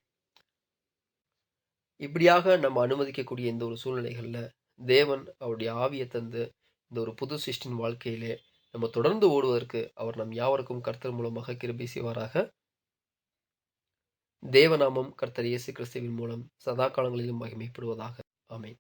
இப்படியாக நம்ம அனுமதிக்கக்கூடிய இந்த ஒரு சூழ்நிலைகள்ல தேவன் அவருடைய ஆவியை தந்து இந்த ஒரு புது சிருஷ்டின் வாழ்க்கையிலே நம்ம தொடர்ந்து ஓடுவதற்கு அவர் நம் யாவருக்கும் கர்த்தர் மூலமாக கிருபை செய்வாராக. தேவநாமம் கர்த்தர் இயேசு கிறிஸ்துவின் மூலம் சதா காலங்களிலும் மகிமைப்படுவதாக. ஆமென்.